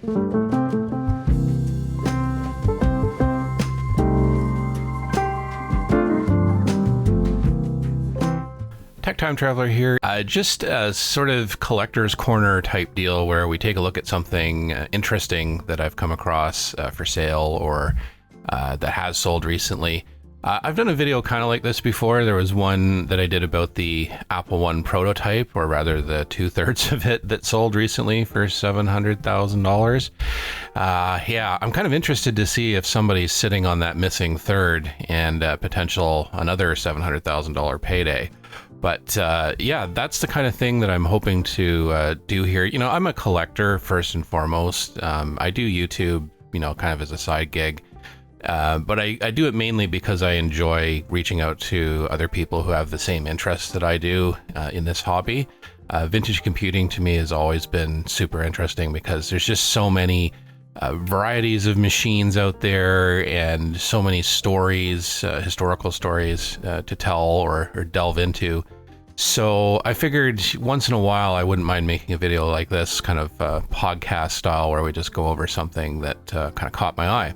Tech Time Traveler here. Just a sort of collector's corner type deal where we take a look at something interesting that I've come across for sale or that has sold recently. I've done a video kind of like this before. There was one that I did about the Apple One prototype, or rather the 2/3 of it that sold recently for $700,000. Yeah, I'm kind of interested to see if somebody's sitting on that missing third and potential another $700,000 payday. But yeah, that's the kind of thing that I'm hoping to do here. You know, I'm a collector first and foremost. I do YouTube, you know, kind of as a side gig. But I do it mainly because I enjoy reaching out to other people who have the same interests that I do in this hobby. Vintage computing to me has always been super interesting because there's just so many varieties of machines out there and so many stories, historical stories to tell or delve into. So I figured once in a while I wouldn't mind making a video like this, kind of podcast style, where we just go over something that kind of caught my eye.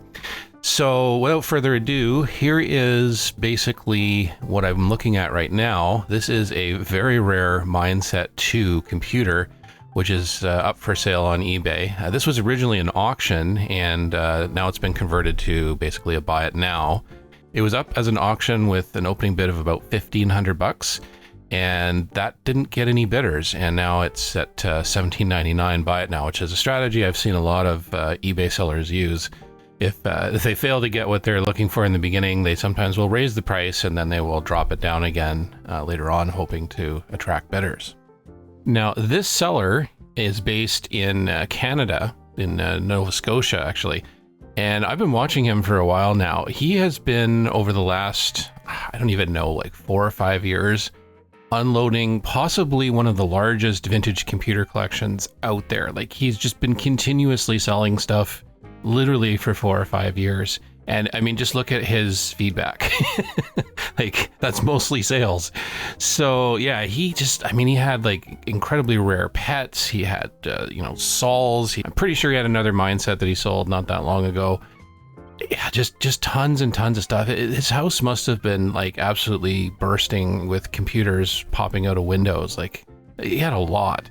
So without further ado, here is basically what I'm looking at right now. This is a very rare Mindset 2 computer, which is up for sale on eBay. This was originally an auction, and now it's been converted to basically a buy it now. It was up as an auction with an opening bid of about $1,500, and that didn't get any bidders. And now it's at $17.99 buy it now, which is a strategy I've seen a lot of eBay sellers use. If they fail to get what they're looking for in the beginning, they sometimes will raise the price and then they will drop it down again later on, hoping to attract bidders. Now, this seller is based in Canada, in Nova Scotia, actually. And I've been watching him for a while now. He has been, over the last, I don't even know, like 4 or 5 years, unloading possibly one of the largest vintage computer collections out there. Like, he's just been continuously selling stuff literally for 4 or 5 years. And I mean, just look at his feedback. Like, that's mostly sales. So yeah, he had like incredibly rare pets. He had, you know, Sauls. I'm pretty sure he had another Mindset that he sold not that long ago. Yeah, just tons and tons of stuff. His house must have been like absolutely bursting with computers popping out of windows. Like, he had a lot.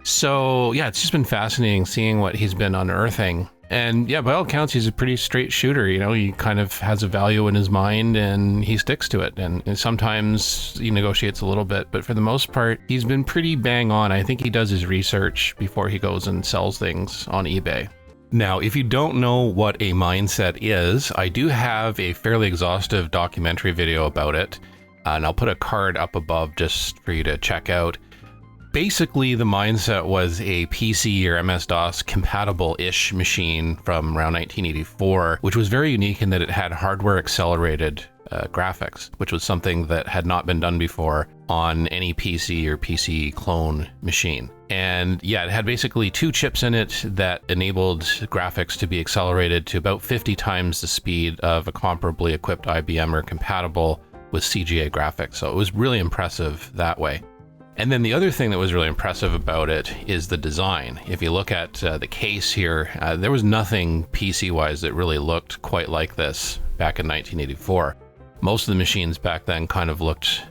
So yeah, it's just been fascinating seeing what he's been unearthing. And yeah, by all accounts, he's a pretty straight shooter. You know, he kind of has a value in his mind and he sticks to it. And sometimes he negotiates a little bit, but for the most part, he's been pretty bang on. I think he does his research before he goes and sells things on eBay. Now, if you don't know what a Mindset is, I do have a fairly exhaustive documentary video about it. And I'll put a card up above just for you to check out. Basically, the Mindset was a PC or MS-DOS compatible-ish machine from around 1984, which was very unique in that it had hardware accelerated graphics, which was something that had not been done before on any PC or PC clone machine. And yeah, it had basically 2 chips in it that enabled graphics to be accelerated to about 50 times the speed of a comparably equipped IBM or compatible with CGA graphics. So it was really impressive that way. And then the other thing that was really impressive about it is the design. If you look at the case here, there was nothing PC-wise that really looked quite like this back in 1984. Most of the machines back then kind of looked,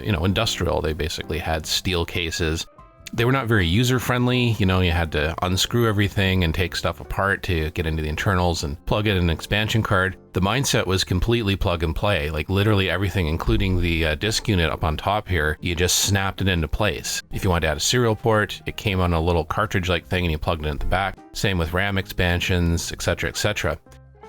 you know, industrial. They basically had steel cases. They were not very user-friendly. You know, you had to unscrew everything and take stuff apart to get into the internals and plug in an expansion card. The Mindset was completely plug and play, like literally everything, including the disk unit up on top here. You just snapped it into place. If you wanted to add a serial port, it came on a little cartridge-like thing and you plugged it in at the back. Same with RAM expansions, etc., etc.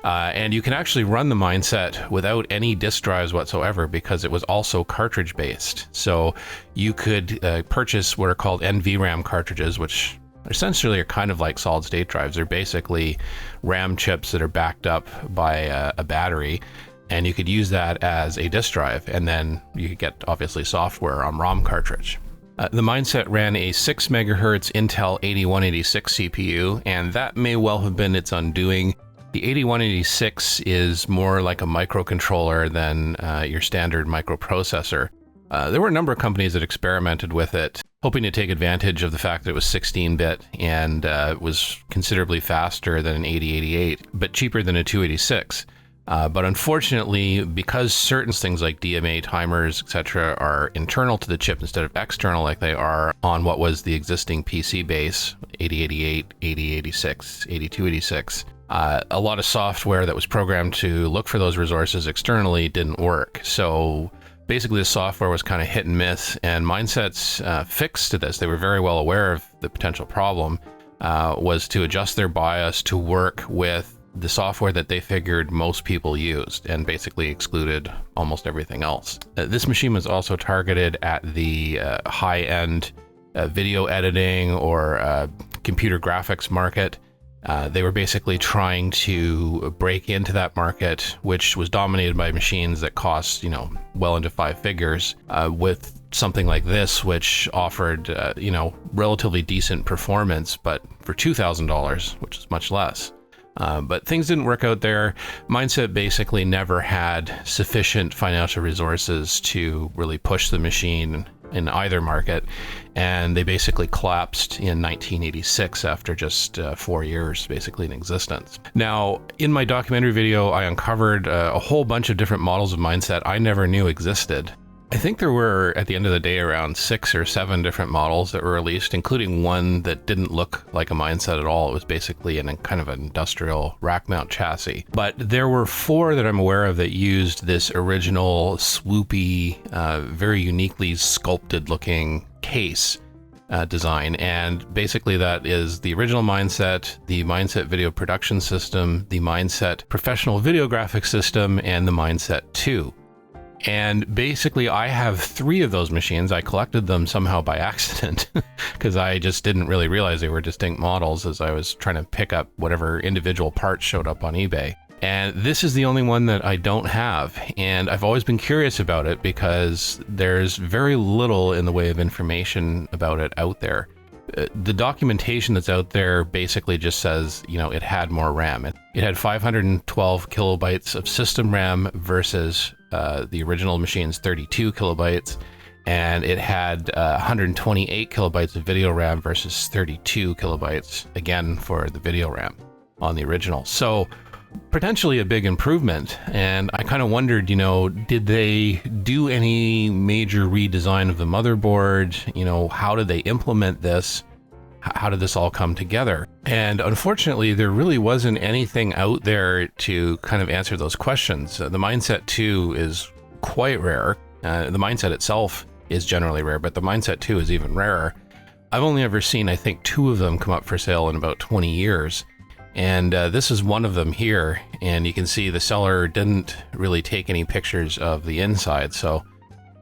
And you can actually run the Mindset without any disk drives whatsoever because it was also cartridge based. So you could purchase what are called NVRAM cartridges, which essentially are kind of like solid state drives. They're basically RAM chips that are backed up by a battery, and you could use that as a disk drive, and then you could get obviously software on ROM cartridge. The Mindset ran a 6 megahertz Intel 8186 CPU, and that may well have been its undoing. The 8186 is more like a microcontroller than your standard microprocessor. There were a number of companies that experimented with it, hoping to take advantage of the fact that it was 16-bit and was considerably faster than an 8088, but cheaper than a 286. But unfortunately, because certain things like DMA timers, etc., are internal to the chip instead of external like they are on what was the existing PC base, 8088, 8086, 8286, a lot of software that was programmed to look for those resources externally didn't work. So basically the software was kind of hit and miss, and Mindset's fix to this, they were very well aware of the potential problem, was to adjust their BIOS to work with the software that they figured most people used and basically excluded almost everything else. This machine was also targeted at the high-end video editing or computer graphics market. They were basically trying to break into that market, which was dominated by machines that cost, well into 5 figures, with something like this, which offered, relatively decent performance, but for $2,000, which is much less. But things didn't work out there. Mindset basically never had sufficient financial resources to really push the machine in either market, and they basically collapsed in 1986 after just 4 years basically in existence. Now, in my documentary video, I uncovered a whole bunch of different models of Mindset I never knew existed. I think there were, at the end of the day, around 6 or 7 different models that were released, including one that didn't look like a Mindset at all. It was basically an kind of an industrial rack mount chassis. But there were 4 that I'm aware of that used this original swoopy, very uniquely sculpted looking case design. And basically that is the original Mindset, the Mindset video production system, the Mindset professional video graphics system, and the Mindset 2. And basically I have 3 of those machines. I collected them somehow by accident because I just didn't really realize they were distinct models as I was trying to pick up whatever individual parts showed up on eBay. And this is the only one that I don't have. And I've always been curious about it because there's very little in the way of information about it out there. The documentation that's out there basically just says, it had more RAM. It had 512 kilobytes of system RAM versus the original machine's 32 kilobytes, and it had 128 kilobytes of video RAM versus 32 kilobytes, again, for the video RAM on the original. So potentially a big improvement. And I kind of wondered, did they do any major redesign of the motherboard? How did they implement this? How did this all come together? And unfortunately, there really wasn't anything out there to kind of answer those questions. The Mindset 2 is quite rare. The Mindset itself is generally rare, but the Mindset 2 is even rarer. I've only ever seen, I think, 2 of them come up for sale in about 20 years. And this is one of them here. And you can see the seller didn't really take any pictures of the inside. So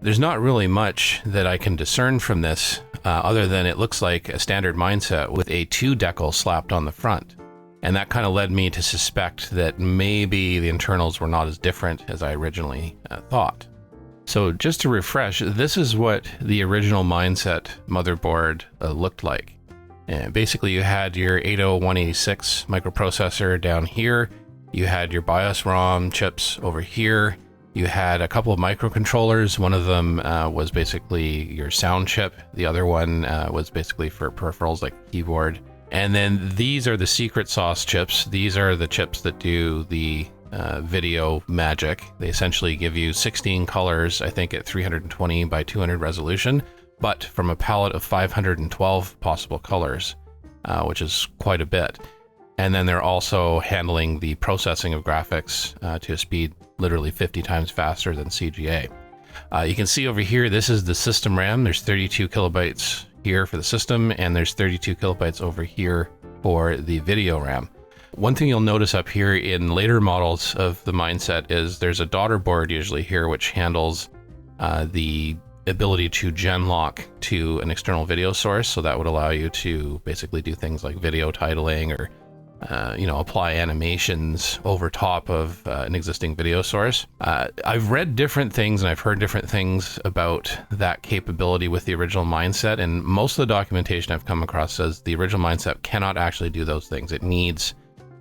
there's not really much that I can discern from this other than it looks like a standard Mindset with a 2 decal slapped on the front. And that kind of led me to suspect that maybe the internals were not as different as I originally thought. So just to refresh, this is what the original Mindset motherboard looked like. And basically you had your 80186 microprocessor down here. You had your BIOS ROM chips over here. You had a couple of microcontrollers. One of them was basically your sound chip. The other one was basically for peripherals like keyboard. And then these are the secret sauce chips. These are the chips that do the video magic. They essentially give you 16 colors, I think at 320 by 200 resolution, but from a palette of 512 possible colors, which is quite a bit. And then they're also handling the processing of graphics to a speed literally 50 times faster than CGA. You can see over here, this is the system RAM. There's 32 kilobytes here for the system, and there's 32 kilobytes over here for the video RAM. One thing you'll notice up here in later models of the Mindset is there's a daughter board usually here, which handles the ability to gen lock to an external video source. So that would allow you to basically do things like video titling or apply animations over top of an existing video source. I've read different things and I've heard different things about that capability with the original Mindset, and most of the documentation I've come across says the original Mindset cannot actually do those things. It needs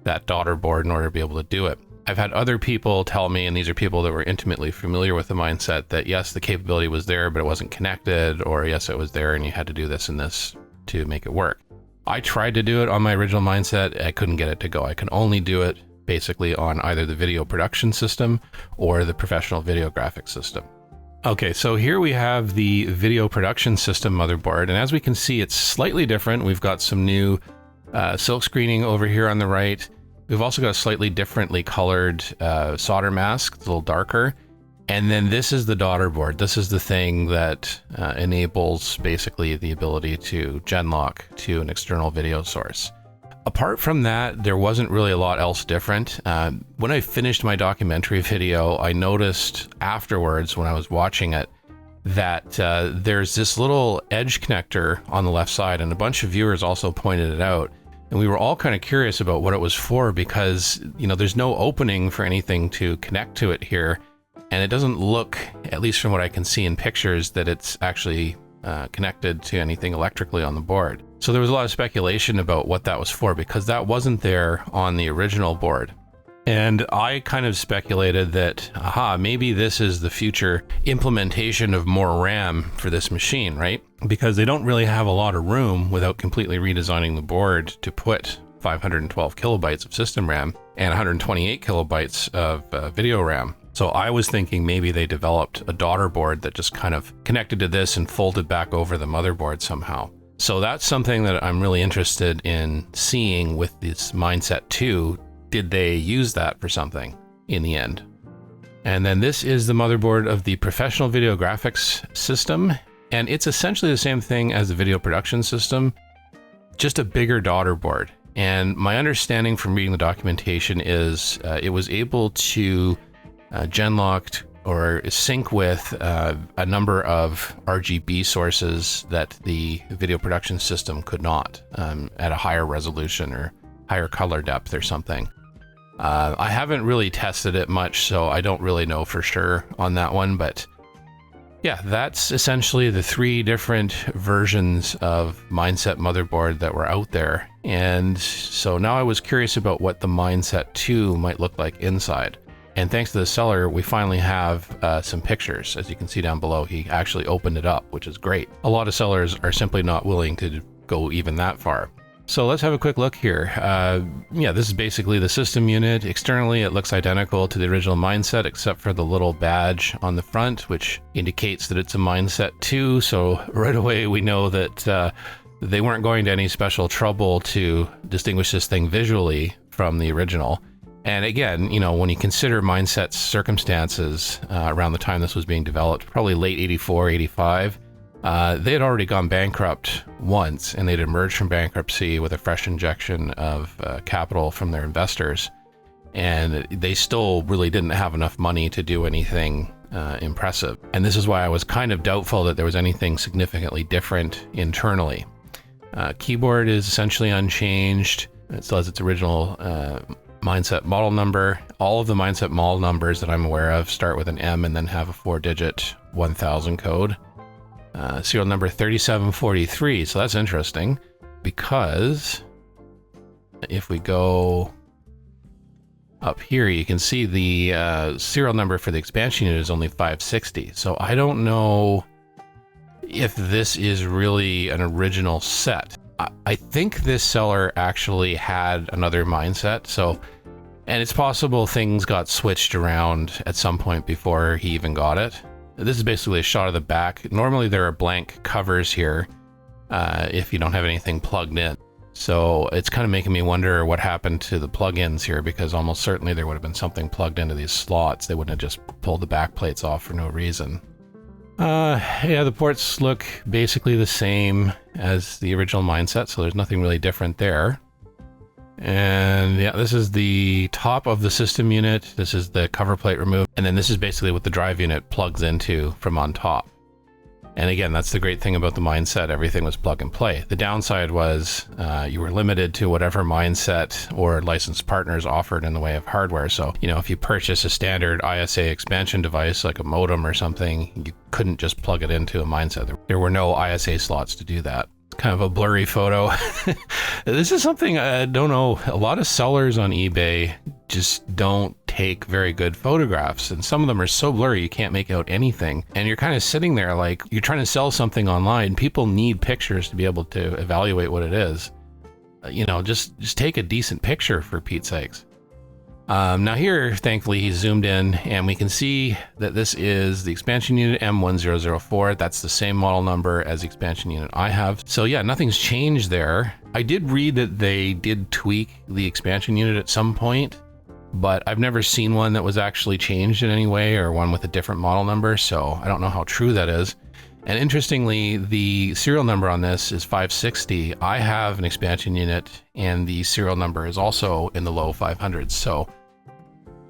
that daughter board in order to be able to do it. I've had other people tell me, and these are people that were intimately familiar with the mindset, that yes, the capability was there, but it wasn't connected, or yes, it was there and you had to do this and this to make it work. I tried to do it on my original mindset. I couldn't get it to go. I can only do it basically on either the video production system or the professional video graphics system. Okay, so here we have the video production system motherboard, and as we can see, it's slightly different. We've got some new silk screening over here on the right. We've also got a slightly differently colored solder mask, it's a little darker. And then this is the daughter board. This is the thing that enables basically the ability to genlock to an external video source. Apart from that, there wasn't really a lot else different. When I finished my documentary video, I noticed afterwards when I was watching it that there's this little edge connector on the left side, and a bunch of viewers also pointed it out. And we were all kind of curious about what it was for because, you know, there's no opening for anything to connect to it here. And it doesn't look, at least from what I can see in pictures, that it's actually connected to anything electrically on the board. So there was a lot of speculation about what that was for because that wasn't there on the original board. And I kind of speculated that, maybe this is the future implementation of more RAM for this machine, right? Because they don't really have a lot of room without completely redesigning the board to put 512 kilobytes of system RAM and 128 kilobytes of video RAM. So I was thinking maybe they developed a daughter board that just kind of connected to this and folded back over the motherboard somehow. So that's something that I'm really interested in seeing with this Mindset 2. Did they use that for something in the end? And then this is the motherboard of the professional video graphics system. And it's essentially the same thing as the video production system, just a bigger daughter board. And my understanding from reading the documentation is it was able to genlock or sync with a number of RGB sources that the video production system could not at a higher resolution or higher color depth or something. I haven't really tested it much, so I don't really know for sure on that one, but yeah, that's essentially the three different versions of Mindset motherboard that were out there. And so now I was curious about what the Mindset 2 might look like inside. And thanks to the seller, we finally have some pictures. As you can see down below, he actually opened it up, which is great. A lot of sellers are simply not willing to go even that far. So let's have a quick look here. Yeah, this is basically the system unit. Externally, it looks identical to the original Mindset, except for the little badge on the front, which indicates that it's a Mindset 2. So right away, we know that they weren't going to any special trouble to distinguish this thing visually from the original. And again, you know, when you consider Mindset's circumstances around the time this was being developed, probably late 84, 85, they had already gone bankrupt once, and they'd emerged from bankruptcy with a fresh injection of capital from their investors. And they still really didn't have enough money to do anything impressive. And this is why I was kind of doubtful that there was anything significantly different internally. Keyboard is essentially unchanged. It still has its original Mindset model number. All of the Mindset model numbers that I'm aware of start with an M and then have a 4-digit 1000 code. Serial number 3743. So that's interesting because if we go up here, you can see the serial number for the expansion unit is only 560. So I don't know if this is really an original set. I think this seller actually had another Mindset. So, and it's possible things got switched around at some point before he even got it. This is basically a shot of the back. Normally there are blank covers here if you don't have anything plugged in. So it's kind of making me wonder what happened to the plugins here, because almost certainly there would have been something plugged into these slots. They wouldn't have just pulled the back plates off for no reason. Yeah, the ports look basically the same as the original Mindset, so there's nothing really different there. And yeah, this is the top of the system unit. This is the cover plate removed. And then this is basically what the drive unit plugs into from on top. And again, that's the great thing about the Mindset. Everything was plug and play. The downside was you were limited to whatever Mindset or licensed partners offered in the way of hardware. So, you know, if you purchase a standard ISA expansion device like a modem or something, you couldn't just plug it into a Mindset. There were no ISA slots to do that. It's kind of a blurry photo. This is something I don't know. A lot of sellers on eBay just don't take very good photographs, and some of them are so blurry you can't make out anything. And you're kind of sitting there like you're trying to sell something online. People need pictures to be able to evaluate what it is. You know, just take a decent picture, for Pete's sakes. Now here, thankfully, he's zoomed in and we can see that this is the expansion unit M1004. That's the same model number as the expansion unit I have. So yeah, nothing's changed there. I did read that they did tweak the expansion unit at some point, but I've never seen one that was actually changed in any way, or one with a different model number, so I don't know how true that is. And interestingly, the serial number on this is 560. I have an expansion unit and the serial number is also in the low 500s. So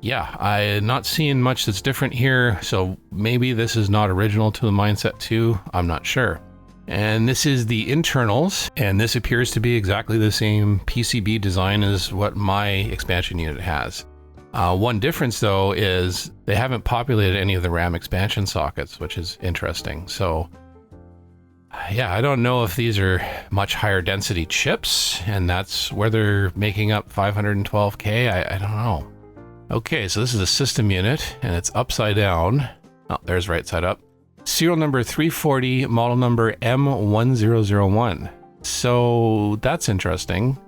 yeah, I'm not seeing much that's different here. So maybe this is not original to the Mindset 2. I'm not sure. And this is the internals, and this appears to be exactly the same PCB design as what my expansion unit has. One difference though is they haven't populated any of the RAM expansion sockets, which is interesting. So yeah, I don't know if these are much higher density chips and that's where they're making up 512K. I don't know. Okay, so this is a system unit and it's upside down. Oh, there's right side up. Serial number 340, model number M1001. So that's interesting,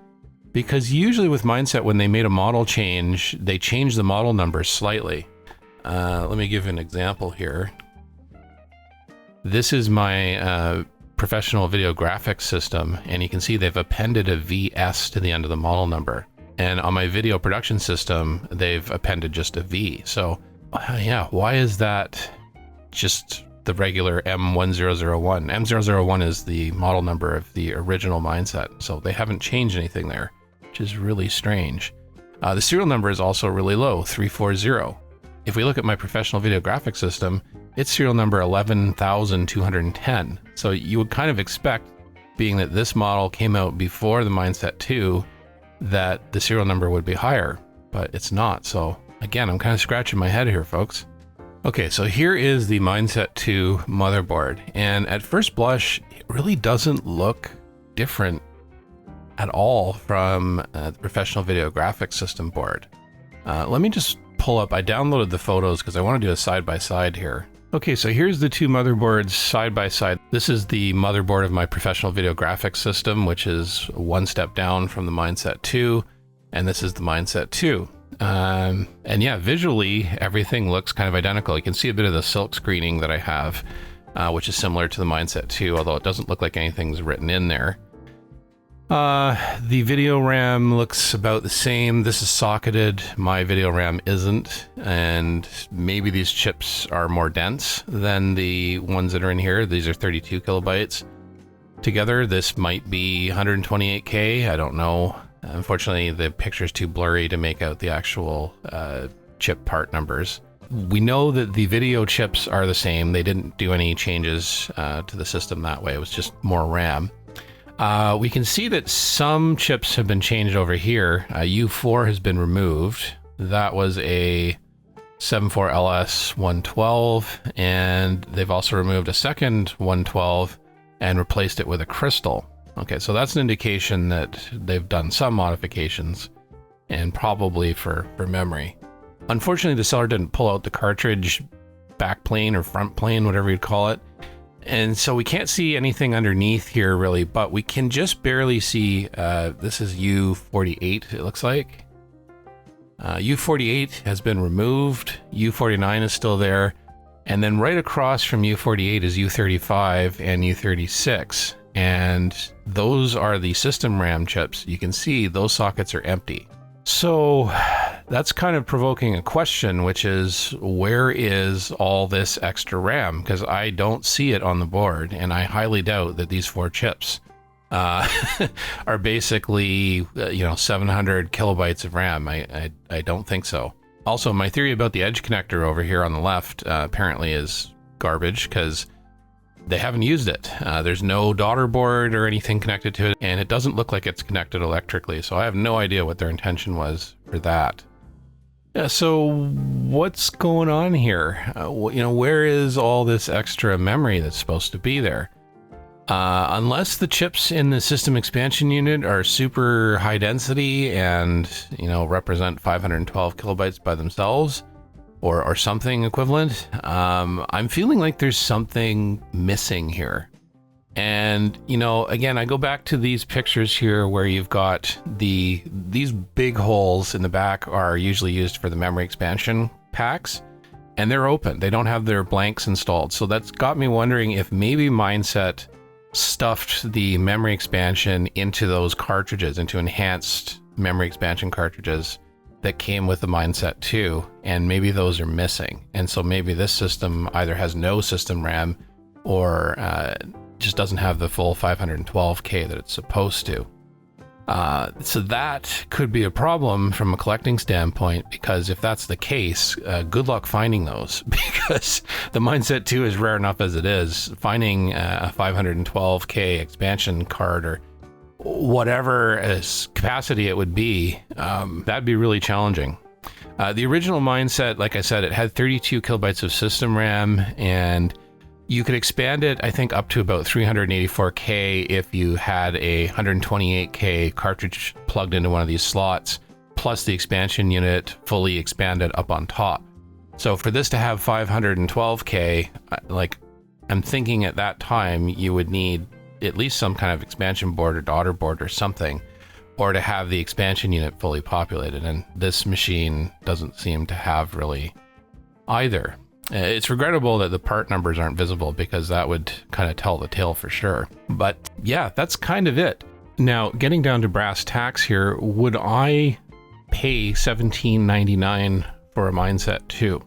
because usually with Mindset, when they made a model change, they change the model number slightly. Let me give you an example here. This is my professional video graphics system, and you can see they've appended a VS to the end of the model number. And on my video production system, they've appended just a V. So yeah, why is that just the regular M1001? M001 is the model number of the original Mindset, so they haven't changed anything there, which is really strange. The serial number is also really low, 340. If we look at my professional video graphics system, it's serial number 11,210. So you would kind of expect, being that this model came out before the Mindset 2, that the serial number would be higher, but it's not. So again, I'm kind of scratching my head here, folks. Okay, so here is the Mindset 2 motherboard, and at first blush, it really doesn't look different at all from the professional video graphics system board. Let me just pull up, I downloaded the photos because I want to do a side-by-side here. Okay, so here's the two motherboards side by side. This is the motherboard of my professional video graphics system, which is one step down from the Mindset 2, and this is the Mindset 2. And yeah, visually, everything looks kind of identical. You can see a bit of the silk screening that I have, which is similar to the Mindset 2, although it doesn't look like anything's written in there. The video RAM looks about the same. This is socketed. My video RAM isn't, and maybe these chips are more dense than the ones that are in here. These are 32 kilobytes. Together, this might be 128K. I don't know. Unfortunately, the picture's too blurry to make out the actual chip part numbers. We know that the video chips are the same. They didn't do any changes to the system that way. It was just more RAM. We can see that some chips have been changed over here. U4 has been removed. That was a 74LS 112, and they've also removed a second 112 and replaced it with a crystal. Okay, so that's an indication that they've done some modifications, and probably for memory. Unfortunately, the seller didn't pull out the cartridge back plane or front plane, whatever you'd call it. And so we can't see anything underneath here really, but we can just barely see, this is U48, it looks like. U48 has been removed, U49 is still there, and then right across from U48 is U35 and U36. And those are the system RAM chips. You can see those sockets are empty. So that's kind of provoking a question, which is, where is all this extra RAM? Because I don't see it on the board, and I highly doubt that these four chips are basically 700 kilobytes of RAM. I don't think so. Also, my theory about the edge connector over here on the left apparently is garbage, because they haven't used it. There's no daughter board or anything connected to it, and it doesn't look like it's connected electrically, so I have no idea what their intention was for that. Yeah, so what's going on here? Where is all this extra memory that's supposed to be there? Unless the chips in the system expansion unit are super high density and, represent 512 kilobytes by themselves or something equivalent, I'm feeling like there's something missing here. And, again, I go back to these pictures here where you've got these big holes in the back are usually used for the memory expansion packs, and they're open. They don't have their blanks installed. So that's got me wondering if maybe Mindset stuffed the memory expansion into those cartridges, into enhanced memory expansion cartridges that came with the Mindset 2, and maybe those are missing. And so maybe this system either has no system RAM or just doesn't have the full 512K that it's supposed to. So that could be a problem from a collecting standpoint, because if that's the case, good luck finding those, because the Mindset 2 is rare enough as it is. Finding a 512K expansion card or whatever capacity it would be, that'd be really challenging. The original Mindset, like I said, it had 32 kilobytes of system RAM, and you could expand it, I think, up to about 384K if you had a 128K cartridge plugged into one of these slots, plus the expansion unit fully expanded up on top. So for this to have 512K, I'm thinking at that time you would need at least some kind of expansion board or daughter board or something, or to have the expansion unit fully populated. And this machine doesn't seem to have really either. It's regrettable that the part numbers aren't visible, because that would kind of tell the tale for sure. But yeah, that's kind of it. Now, getting down to brass tacks here, would I pay $17.99 for a Mindset 2?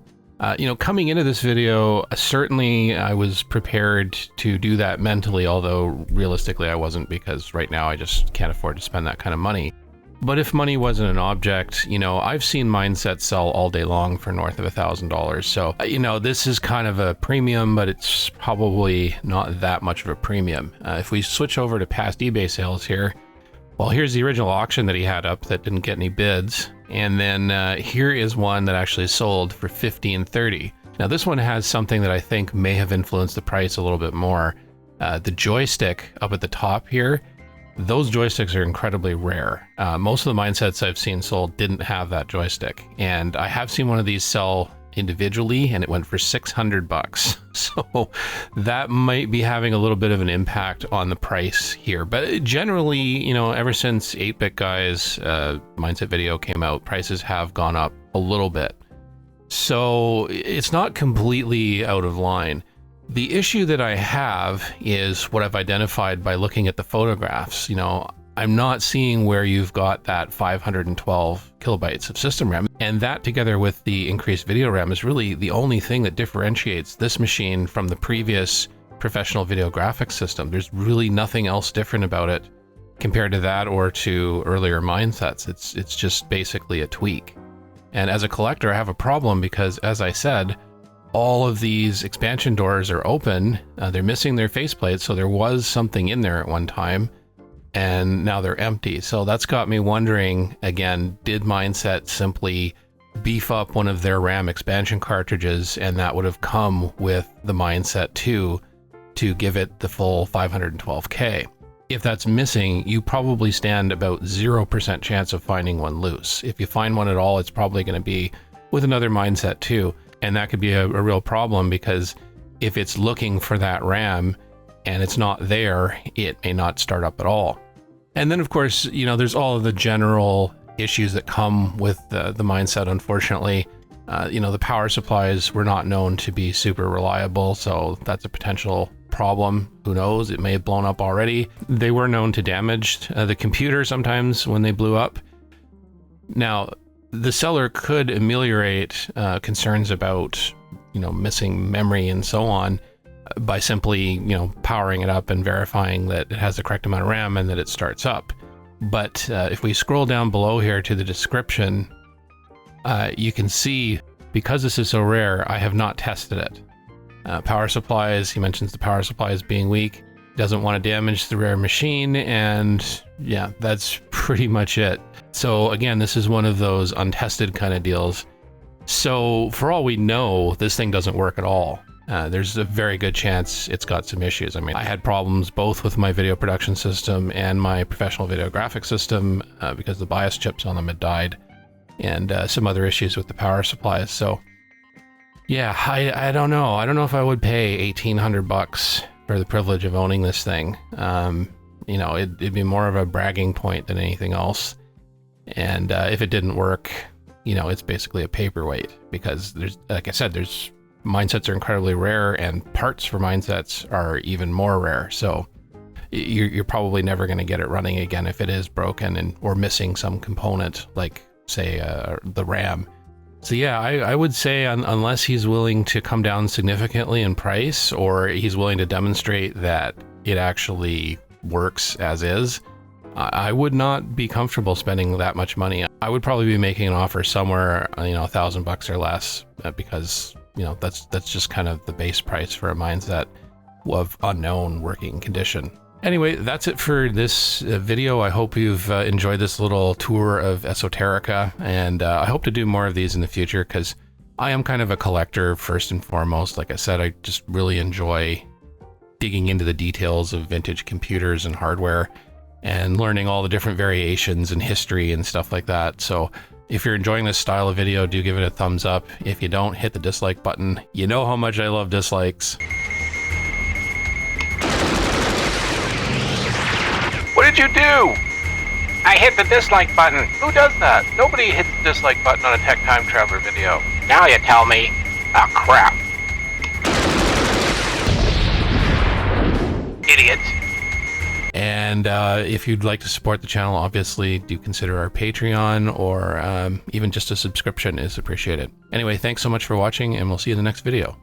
Coming into this video, certainly I was prepared to do that mentally, although realistically I wasn't, because right now I just can't afford to spend that kind of money. But if money wasn't an object, I've seen Mindsets sell all day long for north of $1,000. So, this is kind of a premium, but it's probably not that much of a premium. If we switch over to past eBay sales here, well, here's the original auction that he had up that didn't get any bids. And then here is one that actually sold for $1,530. Now, this one has something that I think may have influenced the price a little bit more. The joystick up at the top here, those joysticks are incredibly rare. Most of the Mindsets I've seen sold didn't have that joystick. And I have seen one of these sell individually, and it went for $600. So that might be having a little bit of an impact on the price here. But generally, ever since 8-Bit Guy's Mindset video came out, prices have gone up a little bit. So it's not completely out of line. The issue that I have is what I've identified by looking at the photographs. I'm not seeing where you've got that 512 kilobytes of system RAM. And that, together with the increased video RAM, is really the only thing that differentiates this machine from the previous professional video graphics system. There's really nothing else different about it compared to that or to earlier Mindsets. It's just basically a tweak. And as a collector, I have a problem because, as I said, all of these expansion doors are open. They're missing their faceplates, so there was something in there at one time, and now they're empty. So that's got me wondering, again, did Mindset simply beef up one of their RAM expansion cartridges, and that would have come with the Mindset 2 to give it the full 512K? If that's missing, you probably stand about 0% chance of finding one loose. If you find one at all, it's probably going to be with another Mindset 2. And that could be a real problem, because if it's looking for that RAM and it's not there, it may not start up at all. And then, of course, there's all of the general issues that come with the Mindset, unfortunately. The power supplies were not known to be super reliable, so that's a potential problem. Who knows? It may have blown up already. They were known to damage the computer sometimes when they blew up. Now, the seller could ameliorate concerns about, missing memory and so on by simply, powering it up and verifying that it has the correct amount of RAM and that it starts up. But if we scroll down below here to the description, you can see, because this is so rare, I have not tested it. Power supplies, he mentions the power supplies being weak, doesn't want to damage the rare machine, and yeah, that's pretty much it. So again, this is one of those untested kind of deals. So for all we know, this thing doesn't work at all. there's a very good chance it's got some issues. I mean, I had problems both with my video production system and my professional video graphics system because the BIOS chips on them had died, and some other issues with the power supplies. So yeah, I don't know. I don't know if I would pay $1,800 for the privilege of owning this thing. You know, it'd be more of a bragging point than anything else. And if it didn't work, you know, it's basically a paperweight, because there's, like I said, there's mindsets are incredibly rare, and parts for mindsets are even more rare. So you're probably never going to get it running again if it is broken or missing some component, like say the RAM. So yeah, I would say unless he's willing to come down significantly in price, or he's willing to demonstrate that it actually works as is, I would not be comfortable spending that much money. I would probably be making an offer somewhere, you know, $1,000 or less, because, you know, that's just kind of the base price for a mindset of unknown working condition. Anyway, that's it for this video. I hope you've enjoyed this little tour of esoterica, and I hope to do more of these in the future, because I am kind of a collector first and foremost. Like I said, I just really enjoy digging into the details of vintage computers and hardware and learning all the different variations and history and stuff like that. So if you're enjoying this style of video, do give it a thumbs up. If you don't, hit the dislike button. You know how much I love dislikes. What did you do? I hit the dislike button. Who does that? Nobody hits the dislike button on a Tech Time Traveler video. Now you tell me. Ah, crap. Idiot. And if you'd like to support the channel, obviously do consider our Patreon, or even just a subscription is appreciated. Anyway, thanks so much for watching, and we'll see you in the next video.